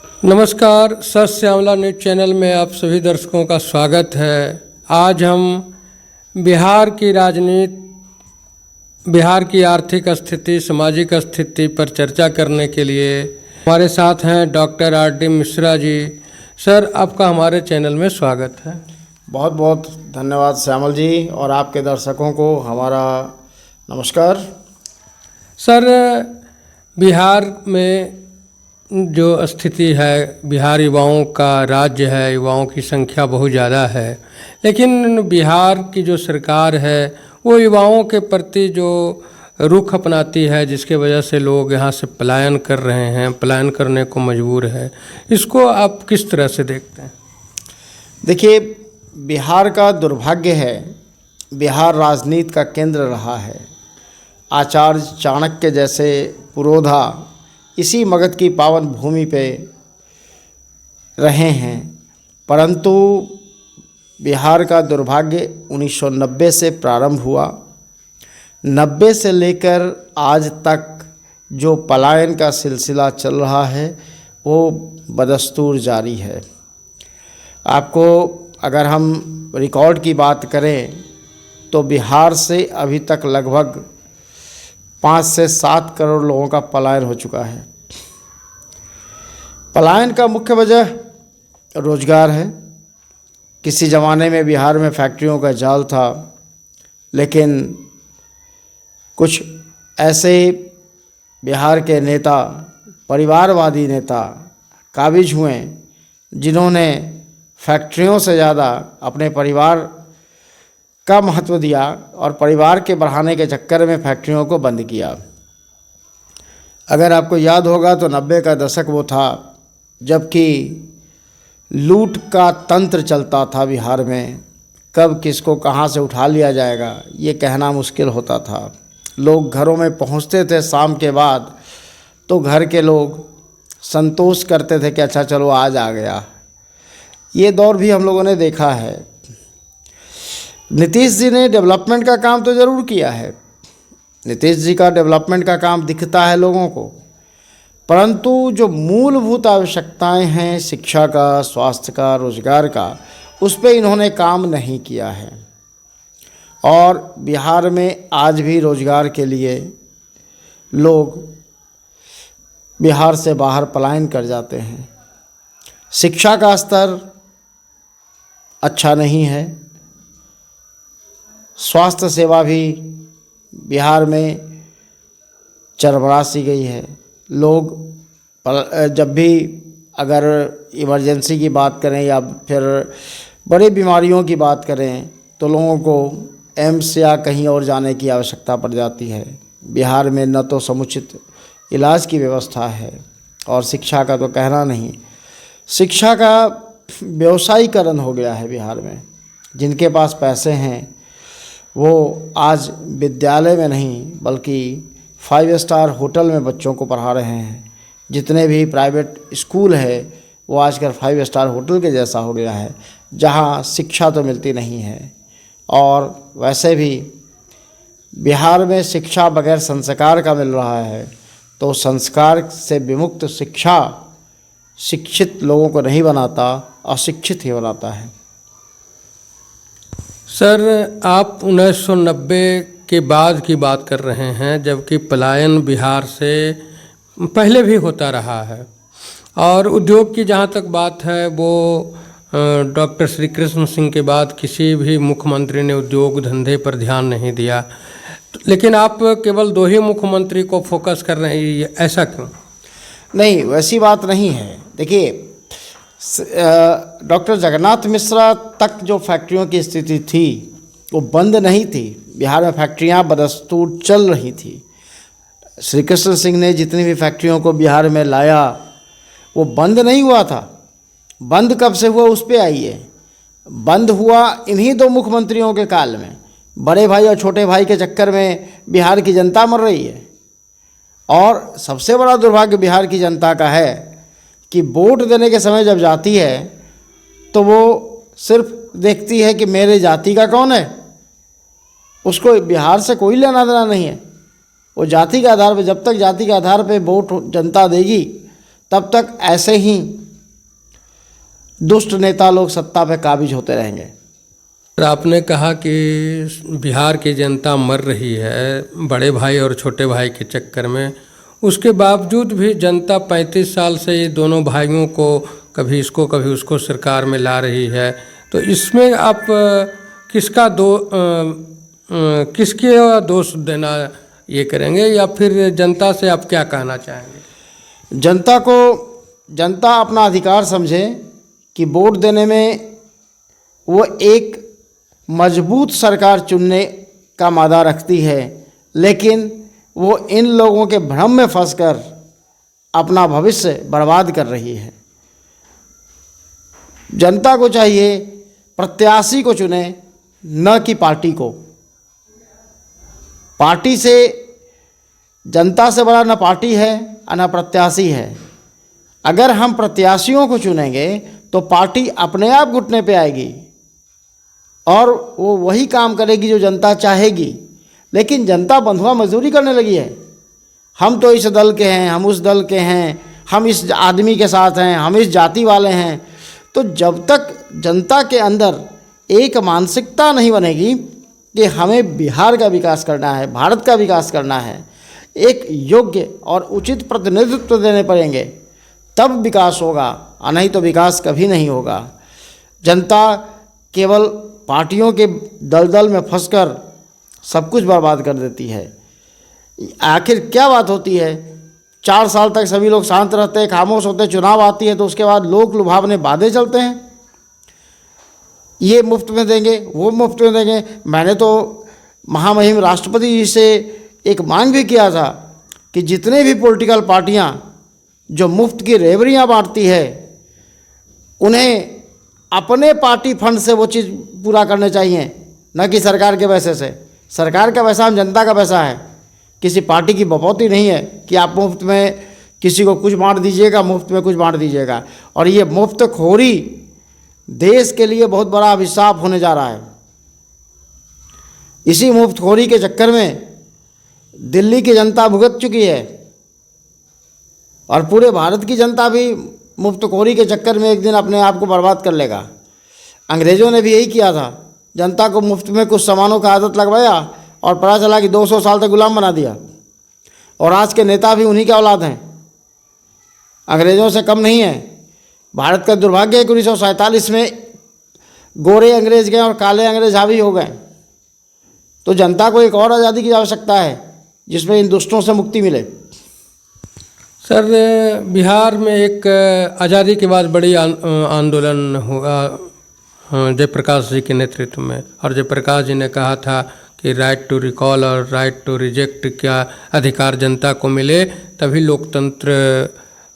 नमस्कार, सत Shyamala news channel में आप सभी दर्शकों का स्वागत है। आज हम बिहार की राजनीति, बिहार की आर्थिक स्थिति, सामाजिक स्थिति पर चर्चा करने के लिए हमारे साथ हैं doctor R.D. Mishra ji. Sir, आपका हमारे चैनल में स्वागत है। बहुत बहुत धन्यवाद श्यामल जी, और आपके दर्शकों को हमारा नमस्कार। सर, बिहार में जो स्थिति है, बिहार युवाओं का राज्य है, युवाओं की संख्या बहुत ज़्यादा है, लेकिन बिहार की जो सरकार है वो युवाओं के प्रति जो रुख अपनाती है, जिसके वजह से लोग यहाँ से पलायन कर रहे हैं, पलायन करने को मजबूर है, इसको आप किस तरह से देखते हैं? देखिए, बिहार का दुर्भाग्य है, बिहार राजनीति का केंद्र रहा है। आचार्य चाणक्य जैसे पुरोधा इसी मगध की पावन भूमि पे रहे हैं, परंतु बिहार का दुर्भाग्य 1990 से प्रारंभ हुआ। 90 से लेकर आज तक जो पलायन का सिलसिला चल रहा है वो बदस्तूर जारी है। आपको अगर हम रिकॉर्ड की बात करें तो बिहार से अभी तक लगभग 5 से 7 करोड़ लोगों का पलायन हो चुका है। पलायन का मुख्य वजह रोजगार है। किसी ज़माने में बिहार में फैक्ट्रियों का जाल था, लेकिन कुछ ऐसे बिहार के नेता, परिवारवादी नेता काबिज हुए जिन्होंने फैक्ट्रियों से ज़्यादा अपने परिवार का महत्व दिया और परिवार के बढ़ाने के चक्कर में फैक्ट्रियों को बंद किया। अगर आपको याद होगा तो 90 का दशक वो था जबकि लूट का तंत्र चलता था बिहार में। कब किसको कहाँ से उठा लिया जाएगा ये कहना मुश्किल होता था। लोग घरों में पहुँचते थे शाम के बाद तो घर के लोग संतोष करते थे कि अच्छा चलो आज आ गया। ये दौर भी हम लोगों ने देखा है। नीतीश जी ने डेवलपमेंट का काम तो ज़रूर किया है। नीतीश जी का डेवलपमेंट का काम दिखता है लोगों को, परंतु जो मूलभूत आवश्यकताएं हैं शिक्षा का, स्वास्थ्य का, रोजगार का, उस पर इन्होंने काम नहीं किया है। और बिहार में आज भी रोजगार के लिए लोग बिहार से बाहर पलायन कर जाते हैं। शिक्षा का स्तर अच्छा नहीं है। स्वास्थ्य सेवा भी बिहार में चरमरा सी गई है। लोग जब भी अगर इमरजेंसी की बात करें या फिर बड़ी बीमारियों की बात करें तो लोगों को एम्स या कहीं और जाने की आवश्यकता पड़ जाती है। बिहार में न तो समुचित इलाज की व्यवस्था है और शिक्षा का तो कहना नहीं। शिक्षा का व्यवसायीकरण हो गया है बिहार में। जिनके पास पैसे हैं वो आज विद्यालय में नहीं बल्कि 5 स्टार होटल में बच्चों को पढ़ा रहे हैं। जितने भी प्राइवेट स्कूल है वो आजकल 5 स्टार होटल के जैसा हो गया है, जहां शिक्षा तो मिलती नहीं है। और वैसे भी बिहार में शिक्षा बगैर संस्कार का मिल रहा है, तो संस्कार से विमुक्त शिक्षा शिक्षित लोगों को नहीं बनाता, अशिक्षित ही बनाता है। सर, आप 1990 के बाद की बात कर रहे हैं, जबकि पलायन बिहार से पहले भी होता रहा है। और उद्योग की जहाँ तक बात है वो डॉक्टर श्री कृष्ण सिंह के बाद किसी भी मुख्यमंत्री ने उद्योग धंधे पर ध्यान नहीं दिया, लेकिन आप केवल 2 ही मुख्यमंत्री को फोकस कर रहे हैं, ऐसा क्यों? नहीं, वैसी बात नहीं है। देखिए, डॉक्टर जगन्नाथ मिश्रा तक जो फैक्ट्रियों की स्थिति थी वो बंद नहीं थी। बिहार में फैक्ट्रियां बदस्तूर चल रही थी। श्री कृष्ण सिंह ने जितनी भी फैक्ट्रियों को बिहार में लाया वो बंद नहीं हुआ था। बंद कब से हुआ उस पर आइए। बंद हुआ इन्हीं 2 मुख्यमंत्रियों के काल में। बड़े भाई और छोटे भाई के चक्कर में बिहार की जनता मर रही है। और सबसे बड़ा दुर्भाग्य बिहार की जनता का है कि वोट देने के समय जब जाती है तो वो सिर्फ देखती है कि मेरे जाति का कौन है, उसको बिहार से कोई लेना देना नहीं है। वो जाति के आधार पर, जब तक जाति के आधार पर वोट जनता देगी तब तक ऐसे ही दुष्ट नेता लोग सत्ता पे काबिज होते रहेंगे। आपने कहा कि बिहार की जनता मर रही है बड़े भाई और छोटे भाई के चक्कर में, उसके बावजूद भी जनता 35 साल से ये दोनों भाइयों को कभी इसको कभी उसको सरकार में ला रही है। तो इसमें आप किसका किसके दोष देना ये करेंगे, या फिर जनता से आप क्या कहना चाहेंगे? जनता अपना अधिकार समझे कि वोट देने में वो एक मजबूत सरकार चुनने का मादा रखती है, लेकिन वो इन लोगों के भ्रम में फंसकर अपना भविष्य बर्बाद कर रही है। जनता को चाहिए प्रत्याशी को चुने, न कि पार्टी को। पार्टी से, जनता से बड़ा न पार्टी है और न प्रत्याशी है। अगर हम प्रत्याशियों को चुनेंगे तो पार्टी अपने आप घुटने पे आएगी और वो वही काम करेगी जो जनता चाहेगी। लेकिन जनता बंधुआ मजदूरी करने लगी है। हम तो इस दल के हैं, हम उस दल के हैं, हम इस आदमी के साथ हैं, हम इस जाति वाले हैं। तो जब तक जनता के अंदर एक मानसिकता नहीं बनेगी कि हमें बिहार का विकास करना है, भारत का विकास करना है, एक योग्य और उचित प्रतिनिधित्व देने पड़ेंगे, तब विकास होगा, और नहीं तो विकास कभी नहीं होगा। जनता केवल पार्टियों के दलदल में फंसकर सब कुछ बर्बाद कर देती है। आखिर क्या बात होती है? 4 साल तक सभी लोग शांत रहते हैं, खामोश होते हैं, चुनाव आती है तो उसके बाद लोक लुभावने वादे चलते हैं, ये मुफ्त में देंगे, वो मुफ्त में देंगे। मैंने तो महामहिम राष्ट्रपति जी से एक मांग भी किया था कि जितने भी पॉलिटिकल पार्टियां जो मुफ्त की रेवड़ियाँ बांटती है, उन्हें अपने पार्टी फंड से वो चीज़ पूरा करने चाहिए, न कि सरकार के पैसे से। सरकार का पैसा हम जनता का पैसा है, किसी पार्टी की बपौती नहीं है कि आप मुफ्त में किसी को कुछ बांट दीजिएगा, मुफ्त में कुछ बांट दीजिएगा। और ये मुफ्तखोरी देश के लिए बहुत बड़ा अभिशाप होने जा रहा है। इसी मुफ्तखोरी के चक्कर में दिल्ली की जनता भुगत चुकी है और पूरे भारत की जनता भी मुफ्तखोरी के चक्कर में एक दिन अपने आप को बर्बाद कर लेगा। अंग्रेज़ों ने भी यही किया था, जनता को मुफ्त में कुछ सामानों का आदत लगवाया और पता चला कि 200 साल तक गुलाम बना दिया। और आज के नेता भी उन्हीं के औलाद हैं, अंग्रेज़ों से कम नहीं है। भारत का दुर्भाग्य है कि 1947 में गोरे अंग्रेज गए और काले अंग्रेज हावी हो गए। तो जनता को एक और आज़ादी की आवश्यकता है जिसमें इन दुष्टों से मुक्ति मिले। सर, बिहार में एक आज़ादी के बाद बड़ी आंदोलन हुआ जयप्रकाश जी के नेतृत्व में, और जयप्रकाश जी ने कहा था कि राइट टू रिकॉल और राइट टू रिजेक्ट का अधिकार जनता को मिले, तभी लोकतंत्र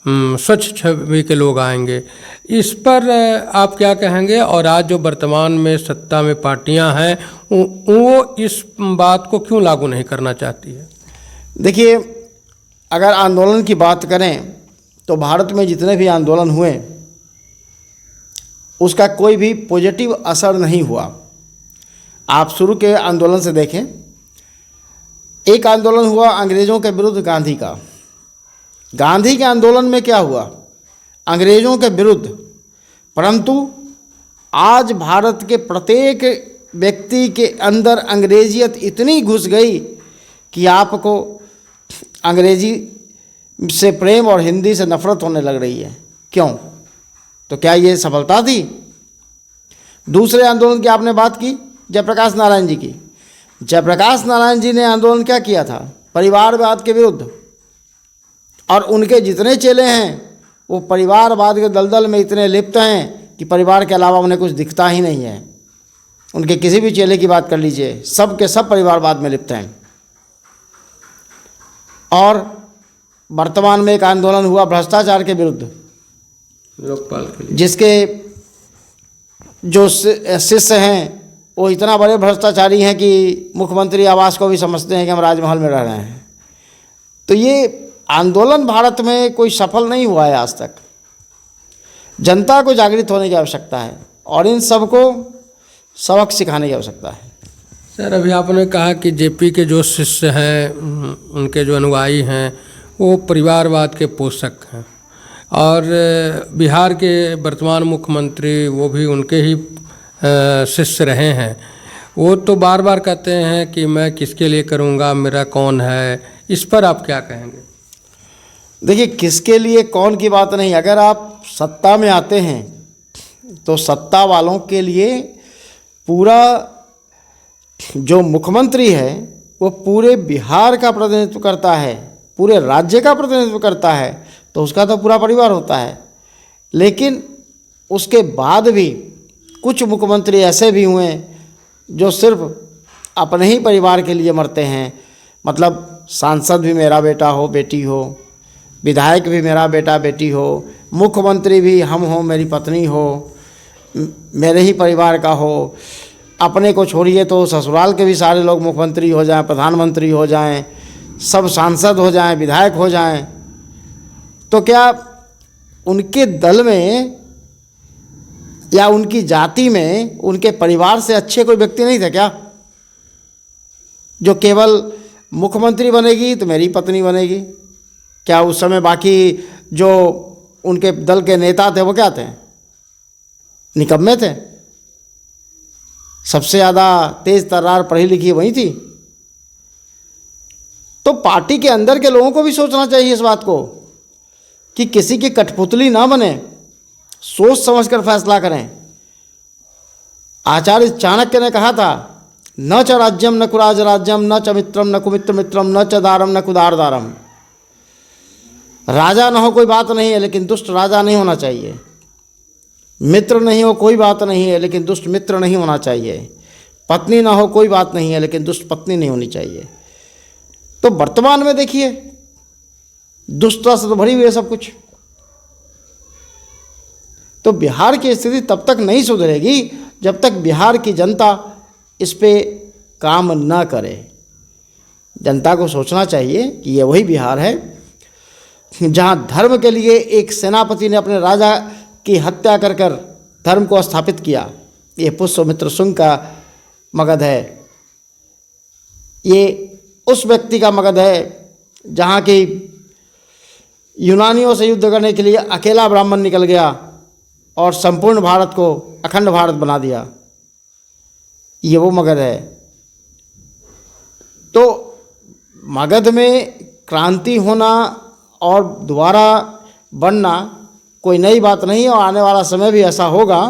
स्वच्छ छवि के लोग आएंगे। इस पर आप क्या कहेंगे? और आज जो वर्तमान में सत्ता में पार्टियां हैं वो इस बात को क्यों लागू नहीं करना चाहती है? देखिए, अगर आंदोलन की बात करें तो भारत में जितने भी आंदोलन हुए उसका कोई भी पॉजिटिव असर नहीं हुआ। आप शुरू के आंदोलन से देखें, एक आंदोलन हुआ अंग्रेज़ों के विरुद्ध गांधी का। गांधी के आंदोलन में क्या हुआ? अंग्रेज़ों के विरुद्ध। परंतु आज भारत के प्रत्येक व्यक्ति के अंदर अंग्रेजियत इतनी घुस गई कि आपको अंग्रेजी से प्रेम और हिंदी से नफरत होने लग रही है। क्यों? तो क्या ये सफलता थी? दूसरे आंदोलन की आपने बात की, जयप्रकाश नारायण जी की। जयप्रकाश नारायण जी ने आंदोलन क्या किया था? परिवारवाद के विरुद्ध। और उनके जितने चेले हैं वो परिवारवाद के दलदल में इतने लिप्त हैं कि परिवार के अलावा उन्हें कुछ दिखता ही नहीं है। उनके किसी भी चेले की बात कर लीजिए, सब के सब परिवारवाद में लिप्त हैं। और वर्तमान में एक आंदोलन हुआ भ्रष्टाचार के विरुद्ध, लोकपाल के लिए, जिसके जो शिष्य हैं वो इतना बड़े भ्रष्टाचारी हैं कि मुख्यमंत्री आवास को भी समझते हैं कि हम राजमहल में रह रहे हैं। तो ये आंदोलन भारत में कोई सफल नहीं हुआ है आज तक। जनता को जागृत होने की आवश्यकता है और इन सबको सबक सिखाने की आवश्यकता है। सर, अभी आपने कहा कि जेपी के जो शिष्य हैं, उनके जो अनुयायी हैं, वो परिवारवाद के पोषक हैं, और बिहार के वर्तमान मुख्यमंत्री वो भी उनके ही शिष्य रहे हैं। वो तो बार बार कहते हैं कि मैं किसके लिए करूँगा, मेरा कौन है। इस पर आप क्या कहेंगे? देखिए, किसके लिए कौन की बात नहीं। अगर आप सत्ता में आते हैं तो सत्ता वालों के लिए पूरा जो मुख्यमंत्री है वो पूरे बिहार का प्रतिनिधित्व करता है, पूरे राज्य का प्रतिनिधित्व करता है, तो उसका तो पूरा परिवार होता है। लेकिन उसके बाद भी कुछ मुख्यमंत्री ऐसे भी हुए जो सिर्फ अपने ही परिवार के लिए मरते हैं। मतलब सांसद भी मेरा बेटा हो बेटी हो, विधायक भी मेरा बेटा बेटी हो, मुख्यमंत्री भी हम हो मेरी पत्नी हो, मेरे ही परिवार का हो। अपने को छोड़िए तो ससुराल के भी सारे लोग मुख्यमंत्री हो जाएं, प्रधानमंत्री हो जाएं, सब सांसद हो जाएं, विधायक हो जाएं, तो क्या उनके दल में या उनकी जाति में उनके परिवार से अच्छे कोई व्यक्ति नहीं थे क्या? जो केवल मुख्यमंत्री बनेगी तो मेरी पत्नी बनेगी। क्या उस समय बाकी जो उनके दल के नेता थे वो क्या थे? निकम्मे थे। सबसे ज़्यादा तेज तर्रार पढ़ी लिखी वही थी। तो पार्टी के अंदर के लोगों को भी सोचना चाहिए इस बात को कि किसी की कठपुतली ना बने, सोच समझकर फैसला करें। आचार्य चाणक्य ने कहा था, न च राज्यम न कुराज राज्यम न च मित्रम न कुमित्र मित्रम न च दारम न कुदार दारम। राजा ना हो कोई बात नहीं है, लेकिन दुष्ट राजा नहीं होना चाहिए। मित्र नहीं हो कोई बात नहीं है, लेकिन दुष्ट मित्र नहीं होना चाहिए। पत्नी ना हो कोई बात नहीं है, लेकिन दुष्ट पत्नी नहीं होनी चाहिए। तो वर्तमान में देखिए दुष्टता से तो भरी हुई है सब कुछ। तो बिहार की स्थिति तब तक नहीं सुधरेगी जब तक बिहार की जनता इस पे काम न करे। जनता को सोचना चाहिए कि ये वही बिहार है जहाँ धर्म के लिए एक सेनापति ने अपने राजा की हत्या कर कर धर्म को स्थापित किया। ये पुष्यमित्र शुंग का मगध है। ये उस व्यक्ति का मगध है जहाँ की यूनानियों से युद्ध करने के लिए अकेला ब्राह्मण निकल गया और संपूर्ण भारत को अखंड भारत बना दिया। ये वो मगध है। तो मगध में क्रांति होना और दोबारा बनना कोई नई बात नहीं है, और आने वाला समय भी ऐसा होगा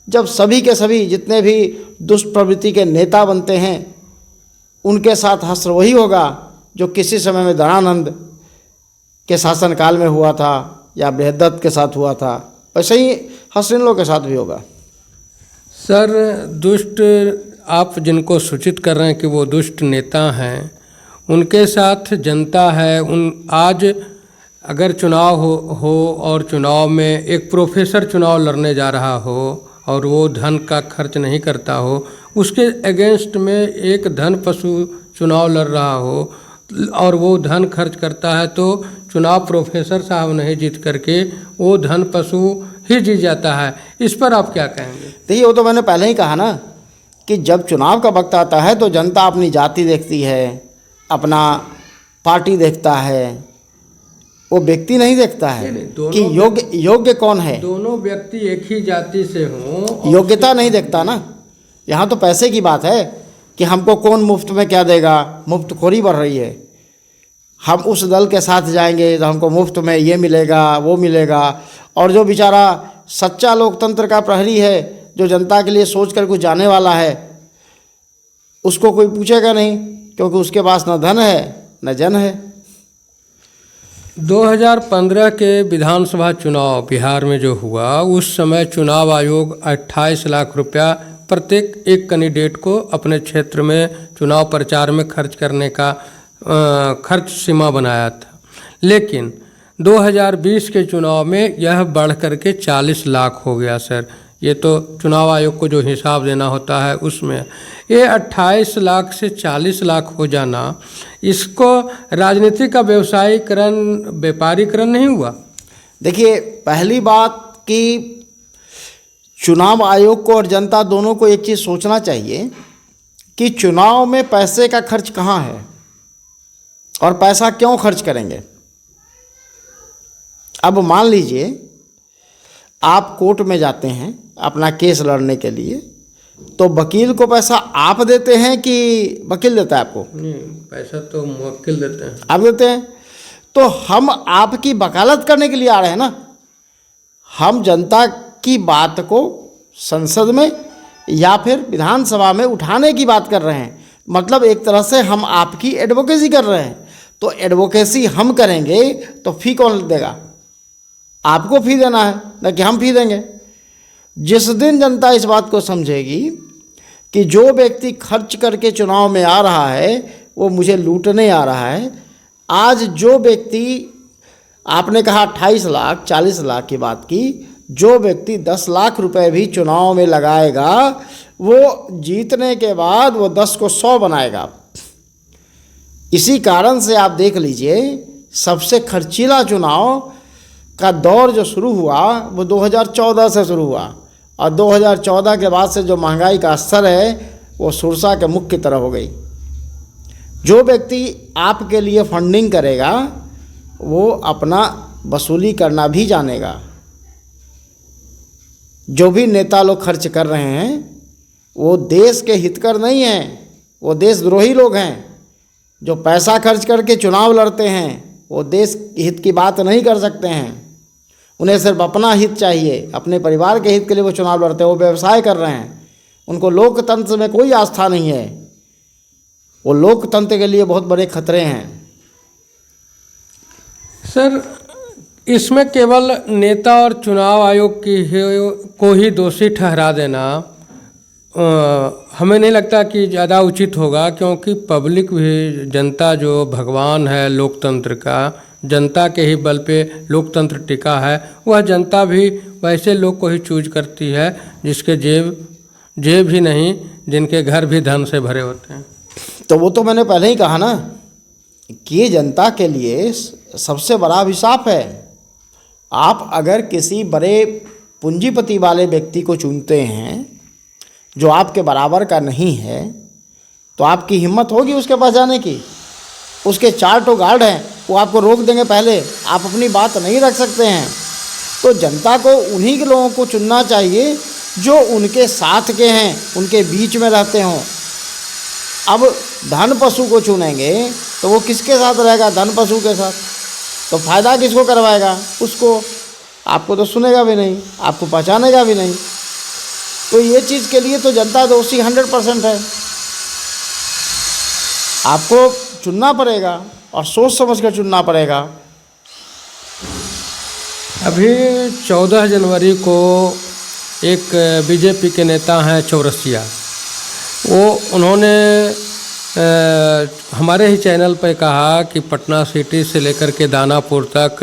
जब सभी के सभी जितने भी दुष्ट प्रवृत्ति के नेता बनते हैं उनके साथ हश्र वही होगा जो किसी समय में दयानंद के शासनकाल में हुआ था या बृहद्दत्त के साथ हुआ था। वैसे ही हश्र इन लोगों के साथ भी होगा। सर, दुष्ट आप जिनको सूचित कर रहे हैं कि वो दुष्ट नेता हैं, उनके साथ जनता है। उन आज अगर चुनाव हो और चुनाव में एक प्रोफेसर चुनाव लड़ने जा रहा हो और वो धन का खर्च नहीं करता हो, उसके अगेंस्ट में एक धन पशु चुनाव लड़ रहा हो और वो धन खर्च करता है, तो चुनाव प्रोफेसर साहब नहीं जीत करके वो धन पशु ही जीत जाता है। इस पर आप क्या कहेंगे? देखिए, वो तो मैंने पहले ही कहा ना कि जब चुनाव का वक्त आता है तो जनता अपनी जाति देखती है, अपना पार्टी देखता है, वो व्यक्ति नहीं देखता है कि योग्य कौन है। दोनों व्यक्ति एक ही जाति से हों, योग्यता नहीं देखता ना। यहाँ तो पैसे की बात है कि हमको कौन मुफ्त में क्या देगा। मुफ्तखोरी बढ़ रही है। हम उस दल के साथ जाएंगे तो हमको मुफ्त में ये मिलेगा वो मिलेगा, और जो बेचारा सच्चा लोकतंत्र का प्रहरी है, जो जनता के लिए सोच कर कुछ जाने वाला है, उसको कोई पूछेगा नहीं, क्योंकि उसके पास न धन है न जन है। 2015 के विधानसभा चुनाव बिहार में जो हुआ, उस समय चुनाव आयोग 28 लाख रुपया प्रत्येक एक कैंडिडेट को अपने क्षेत्र में चुनाव प्रचार में खर्च करने का खर्च सीमा बनाया था। लेकिन 2020 के चुनाव में यह बढ़ करके 40 लाख हो गया। सर, ये तो चुनाव आयोग को जो हिसाब देना होता है उसमें ये 28 लाख से 40 लाख हो जाना, इसको राजनीति का व्यवसायीकरण, व्यापारीकरण नहीं हुआ? देखिए, पहली बात कि चुनाव आयोग को और जनता दोनों को एक चीज़ सोचना चाहिए कि चुनाव में पैसे का खर्च कहाँ है और पैसा क्यों खर्च करेंगे। अब मान लीजिए आप कोर्ट में जाते हैं अपना केस लड़ने के लिए, तो वकील को पैसा आप देते हैं कि वकील देता है आपको? नहीं, पैसा तो मुवक्किल देते हैं। आप देते हैं। तो हम आपकी वकालत करने के लिए आ रहे हैं ना, हम जनता की बात को संसद में या फिर विधानसभा में उठाने की बात कर रहे हैं। मतलब एक तरह से हम आपकी एडवोकेसी कर रहे हैं। तो एडवोकेसी हम करेंगे तो फी कौन देगा? आपको फी देना है, न कि हम फी देंगे। जिस दिन जनता इस बात को समझेगी कि जो व्यक्ति खर्च करके चुनाव में आ रहा है वो मुझे लूटने आ रहा है। आज जो व्यक्ति, आपने कहा 28 लाख 40 लाख की बात की, जो व्यक्ति 10 लाख रुपए भी चुनाव में लगाएगा वो जीतने के बाद वो 10 को 100 बनाएगा। इसी कारण से आप देख लीजिए सबसे खर्चीला चुनाव का दौर जो शुरू हुआ वो 2014 से शुरू हुआ, और 2014 के बाद से जो महंगाई का स्तर है वो सुरसा के मुख की तरह हो गई। जो व्यक्ति आपके लिए फंडिंग करेगा वो अपना वसूली करना भी जानेगा। जो भी नेता लोग खर्च कर रहे हैं वो देश के हितकर नहीं हैं, वो देशद्रोही लोग हैं। जो पैसा खर्च करके चुनाव लड़ते हैं वो देश हित की बात नहीं कर सकते हैं। उन्हें सिर्फ अपना हित चाहिए, अपने परिवार के हित के लिए वो चुनाव लड़ते हैं। वो व्यवसाय कर रहे हैं, उनको लोकतंत्र में कोई आस्था नहीं है। वो लोकतंत्र के लिए बहुत बड़े खतरे हैं। सर, इसमें केवल नेता और चुनाव आयोग को ही दोषी ठहरा देना हमें नहीं लगता कि ज़्यादा उचित होगा, क्योंकि पब्लिक भी, जनता जो भगवान है लोकतंत्र का, जनता के ही बल पे लोकतंत्र टिका है, वह जनता भी वैसे लोग को ही चूज करती है जिसके जेब ही नहीं, जिनके घर भी धन से भरे होते हैं। तो वो तो मैंने पहले ही कहा ना कि ये जनता के लिए सबसे बड़ा अभिशाप है। आप अगर किसी बड़े पूंजीपति वाले व्यक्ति को चुनते हैं जो आपके बराबर का नहीं है, तो आपकी हिम्मत होगी उसके पास जाने की? उसके 4 तो गार्ड हैं, वो आपको रोक देंगे पहले, आप अपनी बात नहीं रख सकते हैं। तो जनता को उन्हीं के लोगों को चुनना चाहिए जो उनके साथ के हैं, उनके बीच में रहते हों। अब धन पशु को चुनेंगे तो वो किसके साथ रहेगा? धन पशु के साथ। तो फायदा किसको करवाएगा? उसको। आपको तो सुनेगा भी नहीं, आपको पहचानेगा भी नहीं। तो ये चीज़ के लिए तो जनता दोषी 100% है। आपको चुनना पड़ेगा और सोच समझ कर चुनना पड़ेगा। अभी 14 जनवरी को एक बीजेपी के नेता हैं चौरसिया, उन्होंने हमारे ही चैनल पे कहा कि पटना सिटी से लेकर के दानापुर तक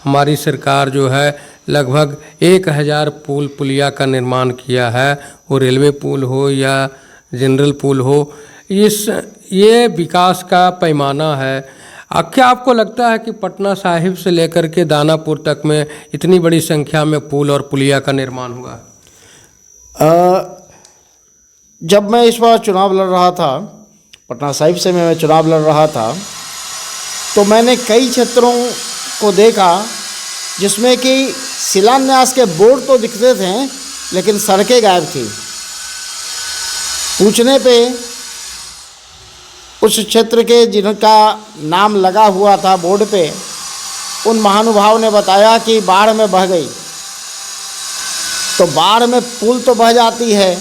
हमारी सरकार जो है लगभग 1000 पुल पुलिया का निर्माण किया है। वो रेलवे पुल हो या जनरल पुल हो, ये विकास का पैमाना है। क्या आपको लगता है कि पटना साहिब से लेकर के दानापुर तक में इतनी बड़ी संख्या में पुल और पुलिया का निर्माण हुआ? जब मैं इस बार चुनाव लड़ रहा था, पटना साहिब से मैं चुनाव लड़ रहा था, तो मैंने कई क्षेत्रों को देखा जिसमें कि शिलान्यास के बोर्ड तो दिखते थे लेकिन सड़कें गायब थी। पूछने पे उस क्षेत्र के जिनका नाम लगा हुआ था बोर्ड पे, उन महानुभाव ने बताया कि बाढ़ में बह गई। तो बाढ़ में पुल तो बह जाती है,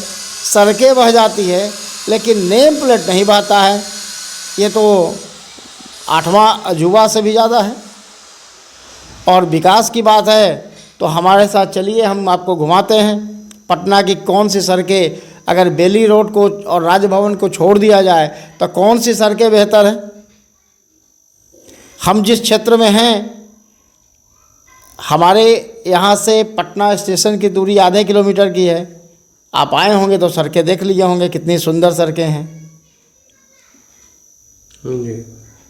सड़कें बह जाती है, लेकिन नेम प्लेट नहीं बहता है। ये तो 8वां अजूबा से भी ज़्यादा है। और विकास की बात है तो हमारे साथ चलिए, हम आपको घुमाते हैं पटना की कौन सी सड़कें, अगर बेली रोड को और राजभवन को छोड़ दिया जाए तो कौन सी सड़कें बेहतर हैं। हम जिस क्षेत्र में हैं, हमारे यहाँ से पटना स्टेशन की दूरी आधे किलोमीटर की है। आप आए होंगे तो सड़कें देख लिए होंगे, कितनी सुंदर सड़कें हैं।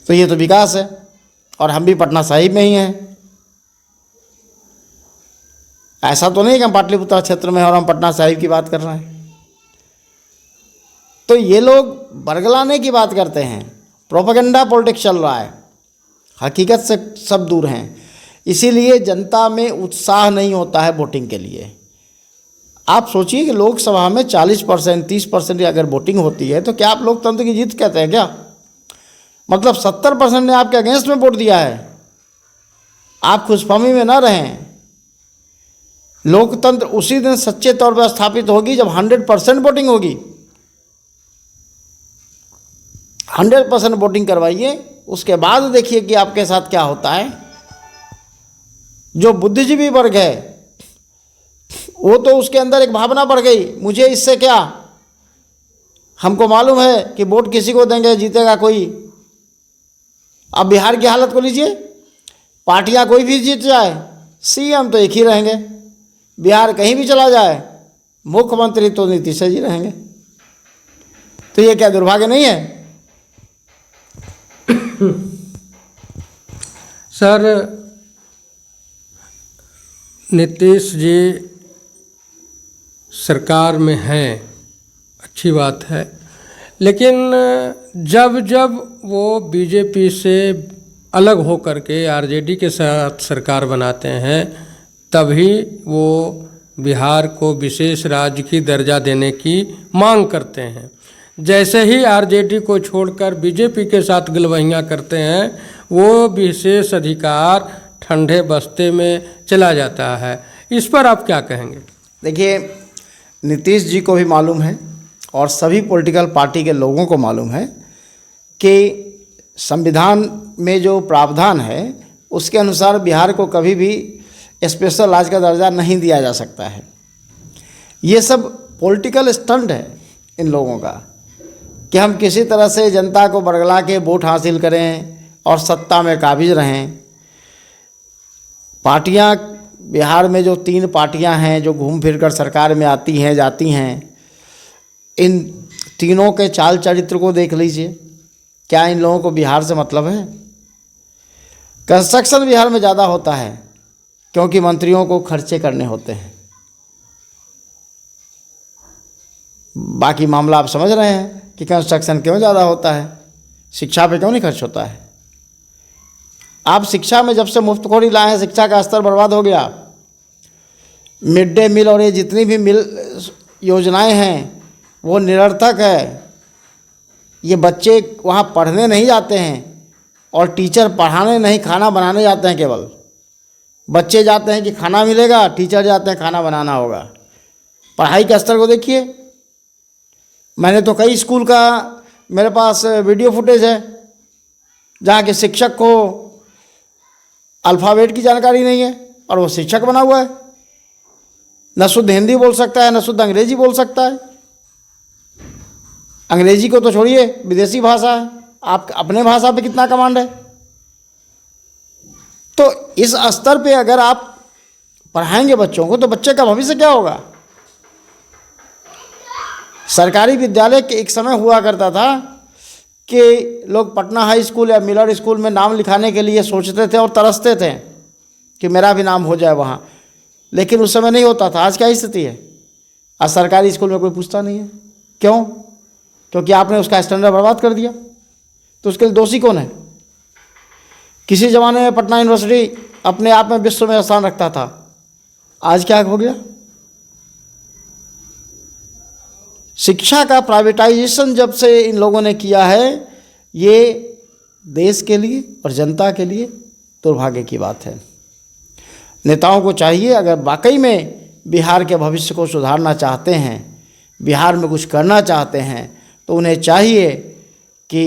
तो ये तो विकास है। और हम भी पटना साहिब में ही हैं। ऐसा तो नहीं कि हम पाटलिपुत्र क्षेत्र में हैं और हम पटना साहिब की बात कर रहे हैं। तो ये लोग बरगलाने की बात करते हैं, प्रोपेगेंडा पॉलिटिक्स चल रहा है, हकीकत से सब दूर हैं। इसीलिए जनता में उत्साह नहीं होता है वोटिंग के लिए। आप सोचिए कि लोकसभा में 40% 30% की अगर वोटिंग होती है तो क्या आप लोकतंत्र की जीत कहते हैं क्या? मतलब 70% ने आपके अगेंस्ट में वोट दिया है। आप खुशफहमी में ना रहें। लोकतंत्र उसी दिन सच्चे तौर पर स्थापित होगी जब 100% वोटिंग होगी। 100% वोटिंग करवाइए, उसके बाद देखिए कि आपके साथ क्या होता है। जो बुद्धिजीवी वर्ग है वो तो उसके अंदर एक भावना बढ़ गई, मुझे इससे क्या, हमको मालूम है कि वोट किसी को देंगे जीतेगा कोई। अब बिहार की हालत को लीजिए, पार्टियां कोई भी जीत जाए, सीएम तो एक ही रहेंगे। बिहार कहीं भी चला जाए, मुख्यमंत्री तो नीतीश जी रहेंगे। तो ये क्या दुर्भाग्य नहीं है? सर, नीतीश जी सरकार में हैं, अच्छी बात है, लेकिन जब जब वो बीजेपी से अलग हो करके आरजेडी के साथ सरकार बनाते हैं तभी वो बिहार को विशेष राज्य की दर्जा देने की मांग करते हैं। जैसे ही आरजेडी को छोड़कर बीजेपी के साथ गलवहियाँ करते हैं वो विशेष अधिकार ठंडे बस्ते में चला जाता है। इस पर आप क्या कहेंगे? देखिए, नीतीश जी को भी मालूम है और सभी पॉलिटिकल पार्टी के लोगों को मालूम है कि संविधान में जो प्रावधान है उसके अनुसार बिहार को कभी भी स्पेशल राज्य का दर्जा नहीं दिया जा सकता है। ये सब पॉलिटिकल स्टंट है इन लोगों का कि हम किसी तरह से जनता को बरगला के वोट हासिल करें और सत्ता में काबिज रहें। पार्टियां बिहार में जो 3 पार्टियां हैं जो घूम फिर कर सरकार में आती हैं जाती हैं, इन तीनों के चाल चरित्र को देख लीजिए। क्या इन लोगों को बिहार से मतलब है? कंस्ट्रक्शन बिहार में ज़्यादा होता है क्योंकि मंत्रियों को खर्चे करने होते हैं। बाकी मामला आप समझ रहे हैं कि कंस्ट्रक्शन क्यों ज़्यादा होता है, शिक्षा पे क्यों नहीं खर्च होता है। आप शिक्षा में जब से मुफ्तखोरी लाए हैं शिक्षा का स्तर बर्बाद हो गया। मिड डे मील और ये जितनी भी मिल योजनाएं हैं वो निरर्थक है। ये बच्चे वहाँ पढ़ने नहीं जाते हैं और टीचर पढ़ाने नहीं, खाना बनाने जाते हैं। केवल बच्चे जाते हैं कि खाना मिलेगा, टीचर जाते हैं खाना बनाना होगा। पढ़ाई के स्तर को देखिए। मैंने तो कई स्कूल का मेरे पास वीडियो फुटेज है जहाँ के शिक्षक को अल्फ़ाबेट की जानकारी नहीं है और वो शिक्षक बना हुआ है। न शुद्ध हिंदी बोल सकता है, न शुद्ध अंग्रेजी बोल सकता है। अंग्रेजी को तो छोड़िए, विदेशी भाषा है, आप अपने भाषा पे कितना कमांड है। तो इस स्तर पे अगर आप पढ़ाएंगे बच्चों को तो बच्चे का भविष्य क्या होगा? सरकारी विद्यालय के एक समय हुआ करता था कि लोग पटना हाई स्कूल या मिलर स्कूल में नाम लिखाने के लिए सोचते थे और तरसते थे कि मेरा भी नाम हो जाए वहाँ, लेकिन उस समय नहीं होता था। आज क्या स्थिति है? आज सरकारी स्कूल में कोई पूछता नहीं है। क्यों? क्योंकि आपने उसका स्टैंडर्ड बर्बाद कर दिया। तो उसके लिए दोषी कौन है? किसी ज़माने में पटना यूनिवर्सिटी अपने आप में विश्व में स्थान रखता था, आज क्या हो गया? शिक्षा का प्राइवेटाइजेशन जब से इन लोगों ने किया है, ये देश के लिए और जनता के लिए दुर्भाग्य की बात है। नेताओं को चाहिए, अगर वाकई में बिहार के भविष्य को सुधारना चाहते हैं, बिहार में कुछ करना चाहते हैं, तो उन्हें चाहिए कि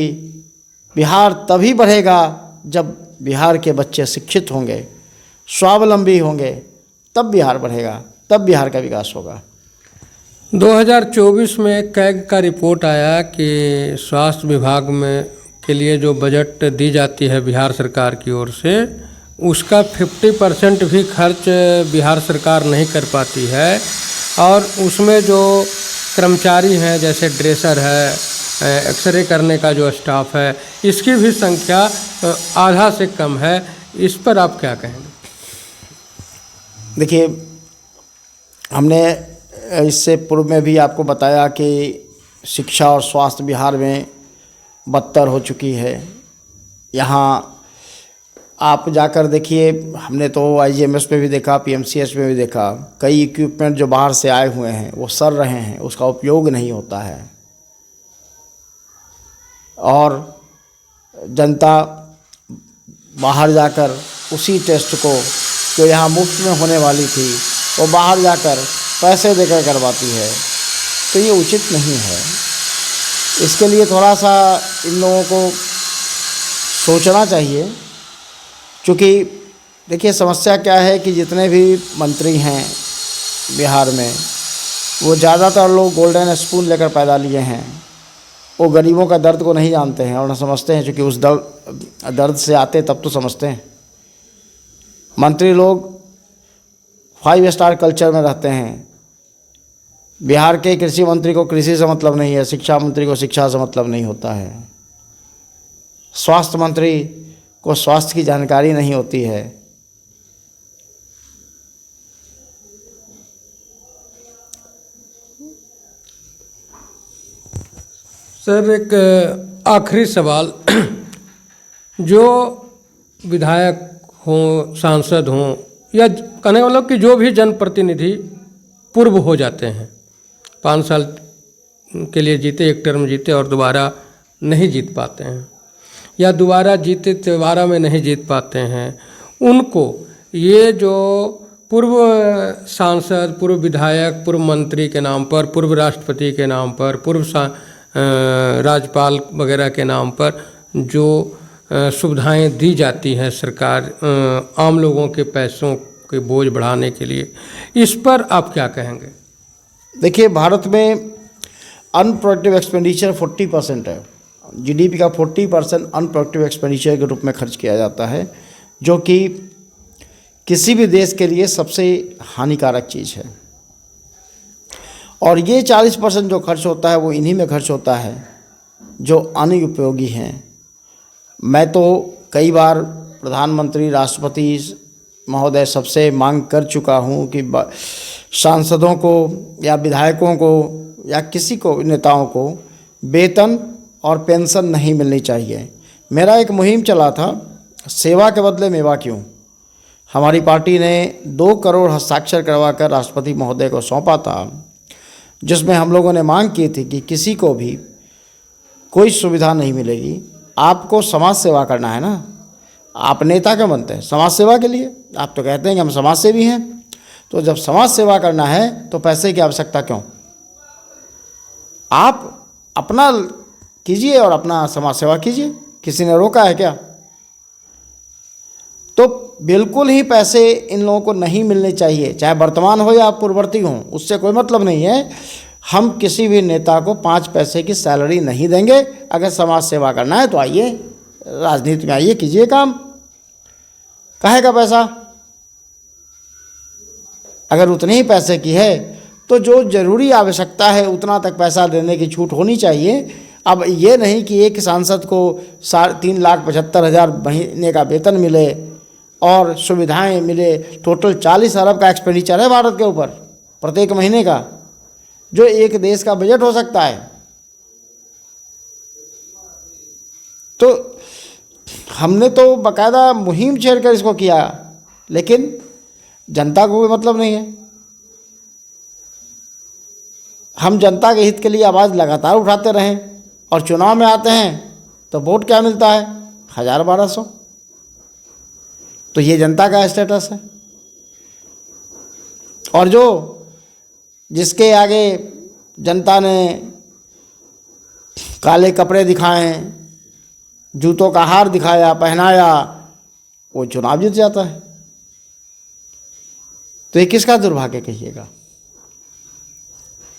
बिहार तभी बढ़ेगा जब बिहार के बच्चे शिक्षित होंगे, स्वावलंबी होंगे, तब बिहार बढ़ेगा, तब बिहार का विकास होगा। 2024 में कैग का रिपोर्ट आया कि स्वास्थ्य विभाग में के लिए जो बजट दी जाती है बिहार सरकार की ओर से, उसका 50% भी खर्च बिहार सरकार नहीं कर पाती है। और उसमें जो कर्मचारी हैं, जैसे ड्रेसर है, एक्सरे करने का जो स्टाफ है, इसकी भी संख्या आधा से कम है। इस पर आप क्या कहेंगे? देखिए, हमने इससे पूर्व में भी आपको बताया कि शिक्षा और स्वास्थ्य बिहार में बदतर हो चुकी है। यहाँ आप जाकर देखिए, हमने तो आईजीएमएस में भी देखा, पीएमसीएच में भी देखा, कई इक्विपमेंट जो बाहर से आए हुए हैं वो सड़ रहे हैं, उसका उपयोग नहीं होता है। और जनता बाहर जाकर उसी टेस्ट को जो यहाँ मुफ्त में होने वाली थी वो बाहर जाकर पैसे देकर करवाती है, तो ये उचित नहीं है। इसके लिए थोड़ा सा इन लोगों को सोचना चाहिए। क्योंकि देखिए समस्या क्या है कि जितने भी मंत्री हैं बिहार में, वो ज़्यादातर लोग गोल्डन स्पून लेकर पैदा लिए हैं। वो गरीबों का दर्द को नहीं जानते हैं और न समझते हैं, क्योंकि उस दर्द से आते तब तो समझते हैं। मंत्री लोग 5 स्टार कल्चर में रहते हैं। बिहार के कृषि मंत्री को कृषि से मतलब नहीं है, शिक्षा मंत्री को शिक्षा से मतलब नहीं होता है, स्वास्थ्य मंत्री को स्वास्थ्य की जानकारी नहीं होती है। सर एक आखिरी सवाल, जो विधायक हों, सांसद हों, या कहने का मतलब कि जो भी जनप्रतिनिधि पूर्व हो जाते हैं, 5 साल के लिए जीते, एक टर्म जीते और दोबारा नहीं जीत पाते हैं, या दोबारा जीते दोबारा में नहीं जीत पाते हैं, उनको ये जो पूर्व सांसद, पूर्व विधायक, पूर्व मंत्री के नाम पर, पूर्व राष्ट्रपति के नाम पर, पूर्व राज्यपाल वगैरह के नाम पर जो सुविधाएं दी जाती हैं सरकार आम लोगों के पैसों के बोझ बढ़ाने के लिए, इस पर आप क्या कहेंगे? देखिए, भारत में अनप्रोडक्टिव एक्सपेंडिचर 40% है। जीडीपी का 40% अनप्रोडक्टिव एक्सपेंडिचर के रूप में खर्च किया जाता है, जो कि किसी भी देश के लिए सबसे हानिकारक चीज़ है। और ये 40% जो खर्च होता है वो इन्हीं में खर्च होता है जो अनुपयोगी हैं। मैं तो कई बार प्रधानमंत्री, राष्ट्रपति महोदय सबसे मांग कर चुका हूँ कि सांसदों को या विधायकों को या किसी को, नेताओं को वेतन और पेंशन नहीं मिलनी चाहिए। मेरा एक मुहिम चला था, सेवा के बदले मेवा क्यों। हमारी पार्टी ने 2 करोड़ हस्ताक्षर करवाकर राष्ट्रपति महोदय को सौंपा था, जिसमें हम लोगों ने मांग की थी कि किसी को भी कोई सुविधा नहीं मिलेगी। आपको समाज सेवा करना है ना, आप नेता क्यों बनते हैं? समाज सेवा के लिए। आप तो कहते हैं कि हम समाज सेवी हैं, तो जब समाज सेवा करना है तो पैसे की आवश्यकता क्यों? आप अपना कीजिए और अपना समाज सेवा कीजिए, किसी ने रोका है क्या? तो बिल्कुल ही पैसे इन लोगों को नहीं मिलने चाहिए, चाहे वर्तमान हो या पूर्ववर्ती हो, उससे कोई मतलब नहीं है। हम किसी भी नेता को 5 पैसे की सैलरी नहीं देंगे। अगर समाज सेवा करना है तो आइए, राजनीति में आइए, कीजिए काम, काहे का पैसा? अगर उतने ही पैसे की है तो जो ज़रूरी आवश्यकता है उतना तक पैसा देने की छूट होनी चाहिए। अब ये नहीं कि एक सांसद को 3,75,000 महीने का वेतन मिले और सुविधाएं मिले। टोटल 40 अरब का एक्सपेंडिचर है भारत के ऊपर प्रत्येक महीने का, जो एक देश का बजट हो सकता है। तो हमने तो बाकायदा मुहिम छेड़कर इसको किया, लेकिन जनता को कोई मतलब नहीं है। हम जनता के हित के लिए आवाज़ लगातार उठाते रहें और चुनाव में आते हैं तो वोट क्या मिलता है? 1000-1200। तो ये जनता का स्टेटस है। और जो जिसके आगे जनता ने काले कपड़े दिखाए, जूतों का हार दिखाया, पहनाया, वो चुनाव जीत जाता है। तो ये किसका दुर्भाग्य कहिएगा?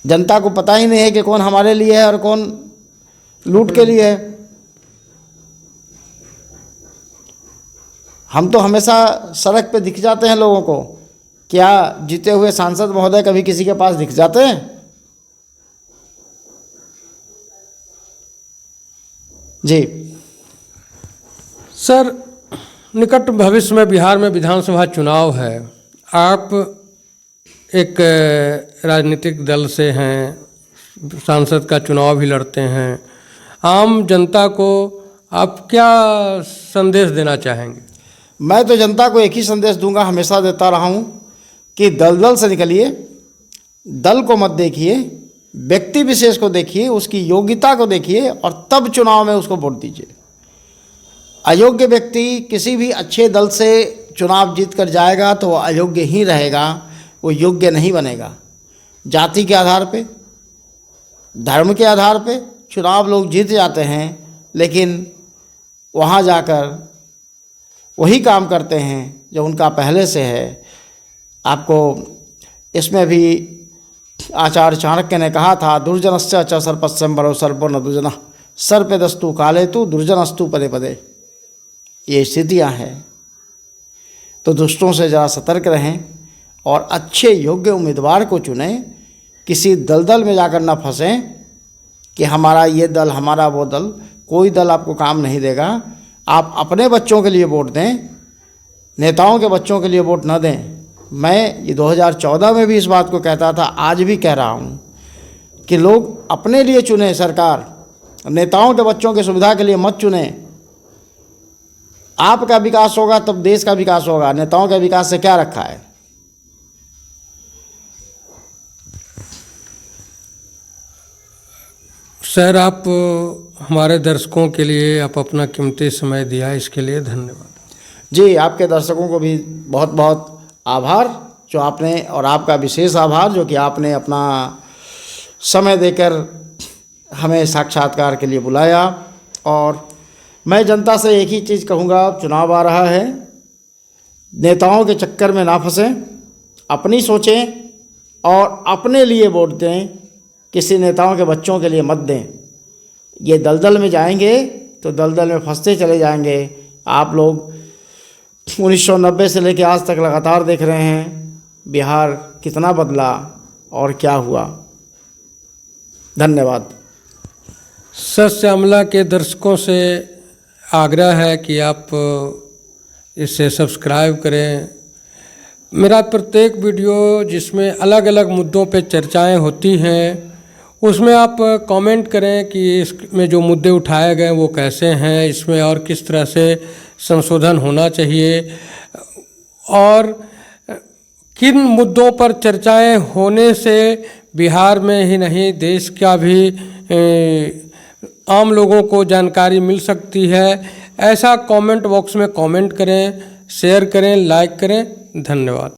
जनता को पता ही नहीं है कि कौन हमारे लिए है और कौन लूट के लिए है। हम तो हमेशा सड़क पे दिख जाते हैं लोगों को। क्या जीते हुए सांसद महोदय कभी किसी के पास दिख जाते हैं? जी सर, निकट भविष्य में बिहार में विधानसभा चुनाव है। आप एक राजनीतिक दल से हैं, सांसद का चुनाव भी लड़ते हैं। आम जनता को आप क्या संदेश देना चाहेंगे? मैं तो जनता को एक ही संदेश दूंगा, हमेशा देता रहा हूँ कि दलदल से निकलिए, दल को मत देखिए, व्यक्ति विशेष को देखिए, उसकी योग्यता को देखिए और तब चुनाव में उसको वोट दीजिए। अयोग्य व्यक्ति किसी भी अच्छे दल से चुनाव जीत कर जाएगा तो वो अयोग्य ही रहेगा, वो योग्य नहीं बनेगा। जाति के आधार पे, धर्म के आधार पे चुनाव लोग जीत जाते हैं, लेकिन वहाँ जाकर वही काम करते हैं जो उनका पहले से है। आपको इसमें भी आचार्य चाणक्य ने कहा था, दुर्जनस्य च सर्पस्यं बरो सर्पो न दुर्जनः सर्पदस्तु काले तु दुर्जनस्तु पदे पदे। ये स्थितियाँ हैं। तो दुष्टों से ज़रा सतर्क रहें और अच्छे योग्य उम्मीदवार को चुनें। किसी दलदल में जाकर ना फंसें कि हमारा ये दल, हमारा वो दल। कोई दल आपको काम नहीं देगा। आप अपने बच्चों के लिए वोट दें, नेताओं के बच्चों के लिए वोट न दें। मैं ये 2014 में भी इस बात को कहता था, आज भी कह रहा हूँ कि लोग अपने लिए चुनें सरकार, नेताओं के बच्चों की सुविधा के लिए मत चुनें। आपका विकास होगा तब देश का विकास होगा, नेताओं के विकास से क्या रखा है। सर, आप हमारे दर्शकों के लिए आप अपना कीमती समय दिया, इसके लिए धन्यवाद। जी, आपके दर्शकों को भी बहुत बहुत आभार जो आपने, और आपका विशेष आभार जो कि आपने अपना समय देकर हमें साक्षात्कार के लिए बुलाया। और मैं जनता से एक ही चीज़ कहूँगा, चुनाव आ रहा है, नेताओं के चक्कर में ना फंसें, अपनी सोचें और अपने लिए वोट दें, किसी नेताओं के बच्चों के लिए मत दें। ये दलदल में जाएंगे तो दलदल में फंसते चले जाएंगे। आप लोग 1990 से लेकर आज तक लगातार देख रहे हैं बिहार कितना बदला और क्या हुआ। धन्यवाद। सत्य अमला के दर्शकों से आग्रह है कि आप इसे सब्सक्राइब करें। मेरा प्रत्येक वीडियो जिसमें अलग अलग मुद्दों पे चर्चाएं होती हैं, उसमें आप कमेंट करें कि इसमें जो मुद्दे उठाए गए वो कैसे हैं, इसमें और किस तरह से संशोधन होना चाहिए, और किन मुद्दों पर चर्चाएं होने से बिहार में ही नहीं देश का भी आम लोगों को जानकारी मिल सकती है। ऐसा कमेंट बॉक्स में कमेंट करें, शेयर करें, लाइक करें। धन्यवाद।